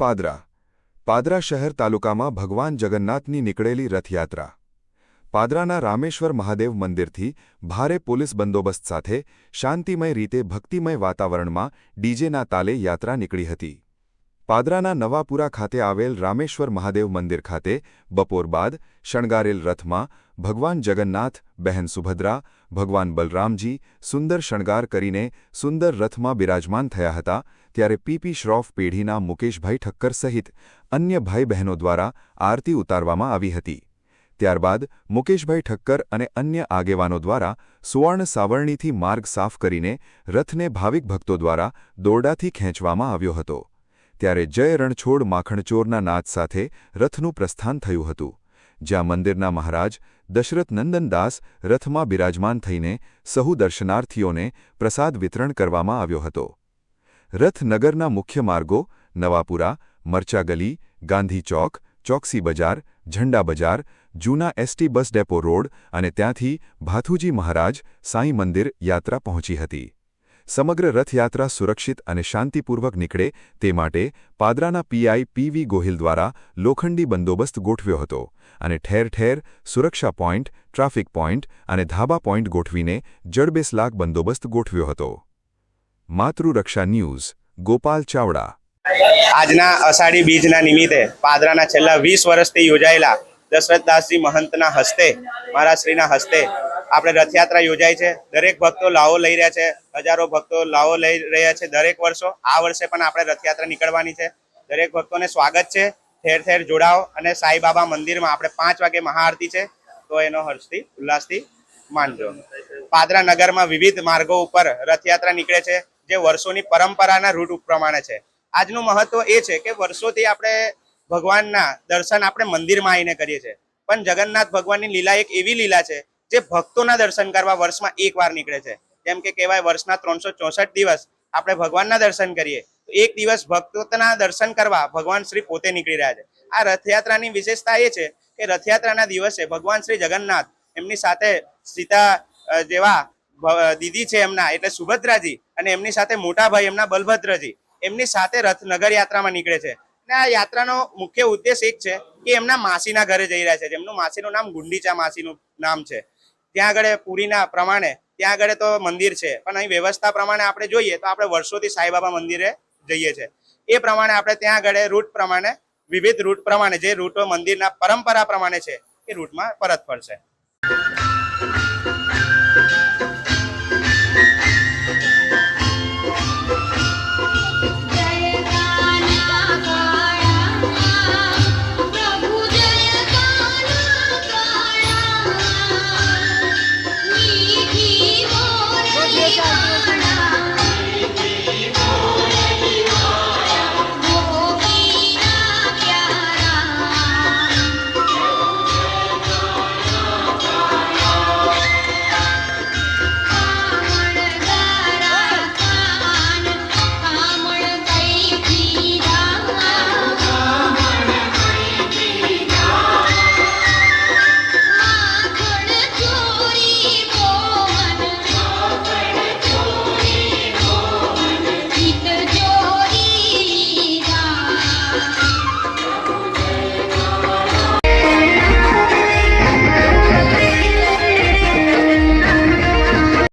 પાદરા શહેર તાલુકામાં ભગવાન જગન્નાથની નીકળેલી રથયાત્રા। પાદરાના રામેશ્વર મહાદેવ મંદિરથી ભારે પોલીસ બંદોબસ્ત સાથે શાંતિમય રીતે ભક્તિમય વાતાવરણમાં ડીજેના તાલે યાત્રા નીકળી હતી। પાદરાના નવાપુરા ખાતે આવેલ રામેશ્વર મહાદેવ મંદિર ખાતે બપોર બાદ શણગારેલ રથમાં ભગવાન જગન્નાથ, બહેન સુભદ્રા, ભગવાન બલરામજી સુંદર શણગાર કરીને સુંદર રથમાં બિરાજમાન થયા હતા। ત્યારે પીપી શ્રોફ પેઢીના મુકેશભાઈ ઠક્કર સહિત અન્ય ભાઈ બહેનો દ્વારા આરતી ઉતારવામાં આવી હતી। ત્યારબાદ મુકેશભાઈ ઠક્કર અને અન્ય આગેવાનો દ્વારા સુવર્ણ સાવરણીથી માર્ગ સાફ કરીને રથને ભાવિક ભક્તો દ્વારા દોરડાથી ખેંચવામાં આવ્યો હતો। ત્યારે જય રણછોડ માખણચોરના નાદ સાથે રથનું પ્રસ્થાન થયું હતું, જ્યાં મંદિરના મહારાજ દશરથ નંદનદાસ રથમાં બિરાજમાન થઈને સહુ દર્શનાર્થીઓને પ્રસાદ વિતરણ કરવામાં આવ્યો હતો। રથ નગરના મુખ્ય માર્ગો નવાપુરા, મરચા ગલી, ગાંધી ચોક, ચોકસી બજાર, ઝંડા બજાર, જૂના એસટી બસ ડેપો રોડ અને ત્યાંથી ભાથુજી મહારાજ સાંઈ મંદિર યાત્રા પહોંચી હતી। સમગ્ર રથયાત્રા સુરક્ષિત અને શાંતિપૂર્વક નીકળે તે માટે પાદરાના પીઆઈ પીવી ગોહિલ દ્વારા લોખંડી બંદોબસ્ત ગોઠવ્યો હતો અને ઠેર ઠેર સુરક્ષા પોઈન્ટ, ટ્રાફિક પોઈન્ટ અને ધાબા પોઈન્ટ ગોઠવીને જડબેસલાક બંદોબસ્ત ગોઠવ્યો હતો। માતૃરક્ષા ન્યૂઝ, ગોપાલ ચાવડા। આજના અષાઢી બીજના નિમિત્તે પાદરાના છેલ્લા 20 વર્ષથી યોજાયેલા દશરથદાસજી મહંતના હસ્તે, મહારાજશ્રીના હસ્તે આપણે રથયાત્રા યોજાય છે। દરેક ભક્તો લાવો લઈ રહ્યા છે, હજારો ભક્તો લાવો લઈ રહ્યા છે દરેક વર્ષો। આ વર્ષે પણ આપણે રથયાત્રા નીકળવાની છે। દરેક ભક્તોને સ્વાગત છે, ઠેર ઠેર જોડાઓ અને સાંઈબાબા મંદિરમાં આપણે 5 વાગે મહાઆરતી છે, તો એનો હર્ષથી ઉલ્લાસથી માનજો। પાદરા નગરમાં વિવિધ માર્ગો ઉપર રથયાત્રા નીકળે છે, જે વર્ષોની પરંપરાના રૂટ પ્રમાણે છે। આજનું મહત્વ એ છે કે વર્ષોથી આપણે ભગવાનના દર્શન આપણે મંદિરમાં આવીને કરીએ છીએ, પણ જગન્નાથ ભગવાનની લીલા એક એવી લીલા છે જે ભક્તોના દર્શન કરવા વર્ષમાં એકવાર નીકળે છે। જેમ કે કહેવાય વર્ષના 364 દિવસ આપણે ભગવાનના દર્શન કરીએ, તો એક દિવસ ભક્તોના દર્શન કરવા ભગવાન શ્રી પોતે નીકળી રહ્યા છે। આ રથયાત્રાની વિશેષતા એ છે કે રથયાત્રાના દિવસે ભગવાન શ્રી જગન્નાથ એમની સાથે સીતા જેવા દીદી છે એમના એટલે સુભદ્રાજી અને એમની સાથે મોટા ભાઈ એમના બલભદ્રજી એમની સાથે રથ નગર યાત્રામાં નીકળે છે। અને આ યાત્રાનો મુખ્ય ઉદ્દેશ એક છે કે એમના માસીના ઘરે જઈ રહ્યા છે, જેમનું માસીનું નામ ગુંડીચા માસીનું નામ છે। ત્યાં આગળ પુરીના પ્રમાણે ત્યાં આગળ તો મંદિર છે, પણ અહીં વ્યવસ્થા પ્રમાણે આપણે જોઈએ તો આપણે વર્ષોથી સાંઈબાબા મંદિરે જઈએ છીએ। એ પ્રમાણે આપણે ત્યાં આગળ રૂટ પ્રમાણે વિવિધ રૂટ પ્રમાણે જે રૂટો મંદિરના પરંપરા પ્રમાણે છે એ રૂટમાં પરત ફરશે।